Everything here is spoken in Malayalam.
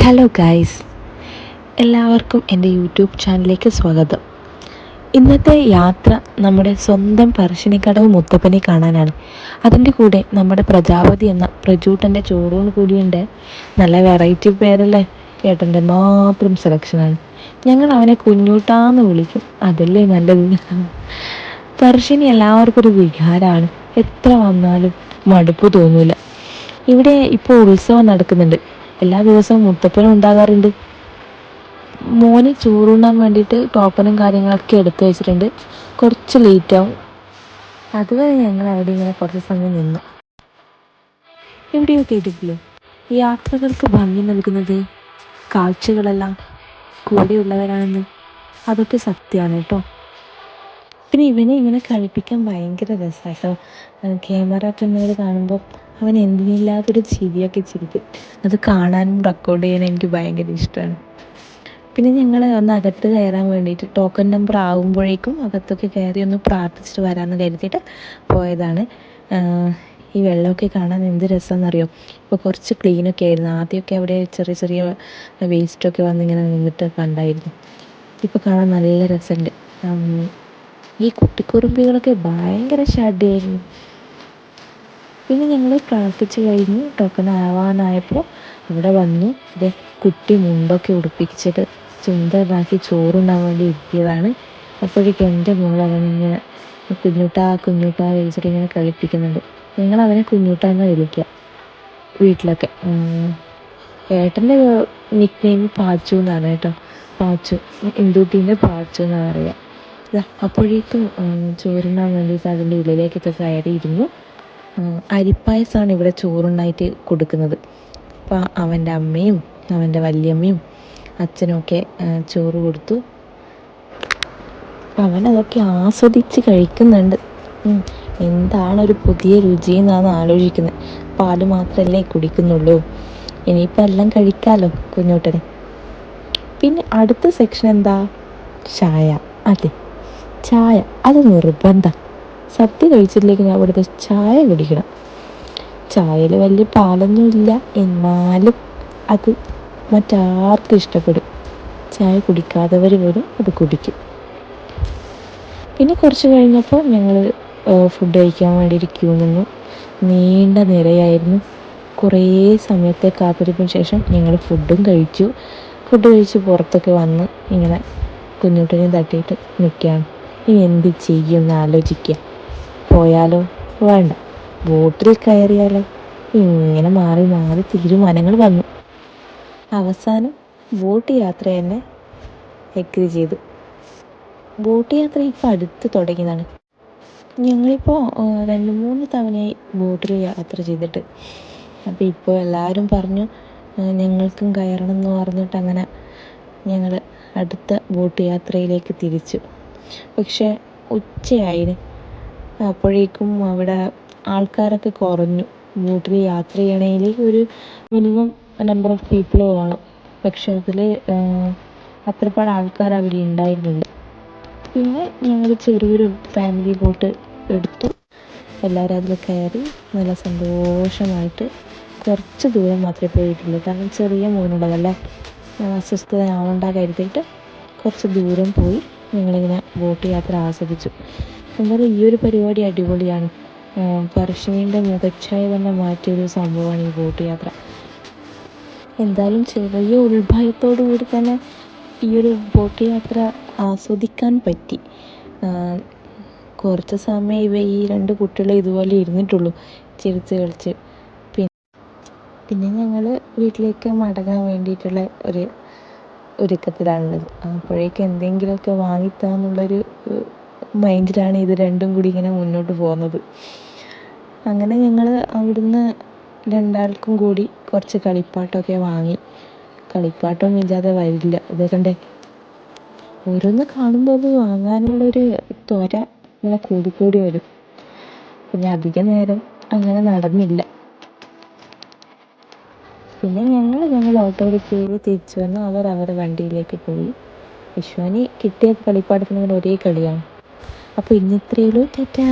ഹലോ ഗൈസ്, എല്ലാവർക്കും എൻ്റെ യൂട്യൂബ് ചാനലിലേക്ക് സ്വാഗതം. ഇന്നത്തെ യാത്ര നമ്മുടെ സ്വന്തം പറശ്ശിനിക്കടവ് മുത്തപ്പനെ കാണാനാണ്. അതിൻ്റെ കൂടെ നമ്മുടെ പ്രജാപതി എന്ന പ്രജൂട്ടൻ്റെ ചോറൂണ് കൂടിയുണ്ട്. നല്ല വെറൈറ്റി പേരല്ലേ, ഏട്ടൻ്റെ മാത്രം സെലക്ഷനാണ്. ഞങ്ങൾ അവനെ കുഞ്ഞൂട്ടാന്ന് വിളിക്കും, അതല്ലേ നല്ലത്. പറശ്ശിനി എല്ലാവർക്കും ഒരു വികാരമാണ്. എത്ര വന്നാലും മടുപ്പ് തോന്നില്ല. ഇവിടെ ഇപ്പോൾ ഉത്സവം നടക്കുന്നുണ്ട്. എല്ലാ ദിവസവും മുത്തപ്പനും ഉണ്ടാകാറുണ്ട്. മോന് ചോറുണ്ണാൻ വേണ്ടിയിട്ട് ടോക്കണും കാര്യങ്ങളൊക്കെ എടുത്തു വെച്ചിട്ടുണ്ട്. കുറച്ച് ലേറ്റാവും. അതുവരെ ഞങ്ങൾ അവിടെ ഇങ്ങനെ കുറച്ച് സമയം നിന്നു. എവിടെയോ കേട്ടിട്ടില്ലേ, ഈ യാത്രകൾക്ക് ഭംഗി നൽകുന്നത് കാഴ്ചകളെല്ലാം കൂടെയുള്ളവരാണെന്ന്. അതൊക്കെ സത്യമാണ് കേട്ടോ. പിന്നെ ഇവനെ ഇങ്ങനെ കളിപ്പിക്കാൻ ഭയങ്കര രസമാട്ടോ. ക്യാമറ കണ്ണുകൾ കാണുമ്പോൾ അവൻ എന്തിനില്ലാത്തൊരു ചിരിയൊക്കെ ചിരിക്കും. അത് കാണാനും റെക്കോർഡ് ചെയ്യാനും എനിക്ക് ഭയങ്കര ഇഷ്ടമാണ്. പിന്നെ ഞങ്ങൾ ഒന്ന് അകത്ത് കയറാൻ വേണ്ടിയിട്ട് ടോക്കൺ നമ്പർ ആകുമ്പോഴേക്കും അകത്തൊക്കെ കയറി ഒന്ന് പ്രാർത്ഥിച്ചിട്ട് വരാമെന്ന് കരുതിയിട്ട് പോയതാണ്. ഈ വെള്ളമൊക്കെ കാണാൻ എന്ത് രസമെന്നറിയോ. ഇപ്പോൾ കുറച്ച് ക്ലീനൊക്കെ ആയിരുന്നു. ആദ്യമൊക്കെ അവിടെ ചെറിയ ചെറിയ വേസ്റ്റൊക്കെ വന്നിങ്ങനെ നിന്നിട്ട് കണ്ടായിരുന്നു. ഇപ്പോൾ കാണാൻ നല്ല രസമുണ്ട്. ഈ കുട്ടിക്കുറുമ്പികളൊക്കെ ഭയങ്കര ഷാഢ്യമായിരുന്നു. പിന്നെ ഞങ്ങൾ പ്രാർത്ഥിച്ച് കഴിഞ്ഞ് ടോക്കൺ ആവാനായപ്പോൾ ഇവിടെ വന്നു. ഇത് കുട്ടി മുണ്ടൊക്കെ ഉടുപ്പിച്ചിട്ട് സുന്ദരനാക്കി ചോറുണ്ണാൻ വേണ്ടി ഇരുത്തിയതാണ്. അപ്പോഴേക്കും എൻ്റെ മോൾ അവനിങ്ങനെ കുഞ്ഞൂട്ടാ വിളിച്ചിട്ട് ഇങ്ങനെ കളിപ്പിക്കുന്നുണ്ട്. ഞങ്ങൾ അവനെ കുഞ്ഞൂട്ടാന്ന് വിളിക്കുക വീട്ടിലൊക്കെ. ഏട്ടൻ്റെ നിക്ക് നെയിം പാച്ചു എന്നാണ് കേട്ടോ. പാച്ചു, ഇന്ദുട്ടീൻ്റെ പാച്ചു എന്നാണ് പറയുക. അപ്പോഴേക്കും ചോറുണ്ണാൻ വേണ്ടിയിട്ട് അതിൻ്റെ ഉള്ളിലേക്കൊക്കെ കയറിയിരുന്നു. അരിപ്പായസമാണ് ഇവിടെ ചോറുണ്ണായിട്ട് കൊടുക്കുന്നത്. അപ്പോൾ അവൻ്റെ അമ്മയും അവൻ്റെ വല്യമ്മയും അച്ഛനുമൊക്കെ ചോറ് കൊടുത്തു. അവനതൊക്കെ ആസ്വദിച്ച് കഴിക്കുന്നുണ്ട്. എന്താണ് ഒരു പുതിയ രുചി എന്നാണ് ആലോചിക്കുന്നത്. പാല് മാത്രമല്ലേ കുടിക്കുന്നുള്ളൂ, ഇനിയിപ്പോൾ എല്ലാം കഴിക്കാമല്ലോ കുഞ്ഞോട്ടന്. പിന്നെ അടുത്ത സെക്ഷൻ എന്താ? ചായ. അതെ, ചായ അത് നിർബന്ധം. സദ്യ കഴിച്ചില്ലെങ്കിൽ അവിടുത്തെ ചായ കുടിക്കണം. ചായയിൽ വലിയ പാലൊന്നുമില്ല, എന്നാലും അത് മറ്റാർക്കും ഇഷ്ടപ്പെടും. ചായ കുടിക്കാത്തവർ പോലും അത് കുടിക്കും. പിന്നെ കുറച്ച് കഴിഞ്ഞപ്പോൾ ഞങ്ങൾ ഫുഡ് കഴിക്കാൻ വേണ്ടിയിട്ട് ക്യൂ നിന്നു. നീണ്ട നിരയായിരുന്നു. കുറേ സമയത്തെ കാത്തിരിപ്പിന് ശേഷം ഞങ്ങൾ ഫുഡും കഴിച്ചു. ഫുഡ് കഴിച്ച് പുറത്തൊക്കെ വന്ന് ഇങ്ങനെ കുഞ്ഞുട്ടിനെ തട്ടിയിട്ട് നിൽക്കുകയാണ്. ഇനി എന്ത് ചെയ്യുമെന്ന് ആലോചിക്കുക. പോയാലോ വേണ്ട, ബോട്ടിൽ കയറിയാലോ? ഇങ്ങനെ മാറി മാറി തീരുമാനങ്ങൾ വന്നു. അവസാനം ബോട്ട് യാത്ര തന്നെ എഗ്രി ചെയ്തു. ബോട്ട് യാത്ര ഇപ്പോൾ അടുത്ത് തുടങ്ങിയതാണ്. ഞങ്ങളിപ്പോൾ 2-3 തവണയായി ബോട്ടിൽ യാത്ര ചെയ്തിട്ട്. അപ്പോൾ ഇപ്പോൾ എല്ലാവരും പറഞ്ഞു ഞങ്ങൾക്കും കയറണം എന്ന് പറഞ്ഞിട്ട് അങ്ങനെ ഞങ്ങൾ അടുത്ത ബോട്ട് യാത്രയിലേക്ക് തിരിച്ചു. പക്ഷേ ഉച്ചയായിന്. അപ്പോഴേക്കും അവിടെ ആൾക്കാരൊക്കെ കുറഞ്ഞു. ബോട്ടിൽ യാത്ര ചെയ്യണമെങ്കിൽ ഒരു മിനിമം നമ്പർ ഓഫ് പീപ്പിൾ വേണം. പക്ഷെ അതിൽ അത്രപാട് ആൾക്കാർ അവിടെ ഉണ്ടായിരുന്നില്ല. പിന്നെ ഞങ്ങൾ ചെറിയൊരു ഫാമിലി ബോട്ട് എടുത്തു. എല്ലാവരും അതിൽ കയറി നല്ല സന്തോഷമായിട്ട് കുറച്ച് ദൂരം മാത്രമേ പോയിട്ടുള്ളൂ. കാരണം ചെറിയ മോനുള്ളതല്ലേ, അസ്വസ്ഥതയാവണ്ട കരുതിയിട്ട് കുറച്ച് ദൂരം പോയി ഞങ്ങളിങ്ങനെ ബോട്ട് യാത്ര ആസ്വദിച്ചു. എന്തായാലും ഈ ഒരു പരിപാടി അടിപൊളിയാണ്. പറശ്ശിനീൻ്റെ മുഖച്ഛായ തന്നെ മാറ്റിയൊരു സംഭവമാണ് ഈ ബോട്ട് യാത്ര. എന്തായാലും ചെറിയ ഉത്ഭയത്തോടു കൂടി തന്നെ ഈ ഒരു ബോട്ട് യാത്ര ആസ്വദിക്കാൻ പറ്റി. കുറച്ച് സമയം ഈ 2 കുട്ടികൾ ഇതുപോലെ ഇരുന്നിട്ടുള്ളൂ ചിരിച്ച് കളിച്ച്. പിന്നെ ഞങ്ങൾ വീട്ടിലേക്ക് മടങ്ങാൻ വേണ്ടിയിട്ടുള്ള ഒരു ഒരുക്കത്തിലാണുള്ളത്. അപ്പോഴേക്കും എന്തെങ്കിലുമൊക്കെ വാങ്ങിത്താന്നുള്ളൊരു മൈൻഡിലാണ് ഇത് രണ്ടും കൂടി ഇങ്ങനെ മുന്നോട്ട് പോകുന്നത്. അങ്ങനെ ഞങ്ങൾ അവിടുന്ന് രണ്ടാൾക്കും കൂടി കുറച്ച് കളിപ്പാട്ടമൊക്കെ വാങ്ങി. കളിപ്പാട്ടം ഇല്ലാതെ വരില്ല. ഇത് കണ്ടേ, ഓരോന്ന് കാണുമ്പോൾ അത് വാങ്ങാനുള്ളൊരു ത്വര ഇങ്ങനെ കൂടിക്കൂടി വരും. പിന്നെ അധിക നേരം അങ്ങനെ നടന്നില്ല. പിന്നെ ഞങ്ങൾ ഓട്ടോയിൽ കയറി തിരിച്ചു വന്നു. അവർ അവരുടെ വണ്ടിയിലേക്ക് പോയി. വിശ്വാനി കിട്ടിയ കളിപ്പാട്ടത്തിന് ഒരേ കളിയാണ്. അപ്പോൾ ഇന്ന് ഇത്രയേ ഉള്ളൂ. ടാറ്റാ.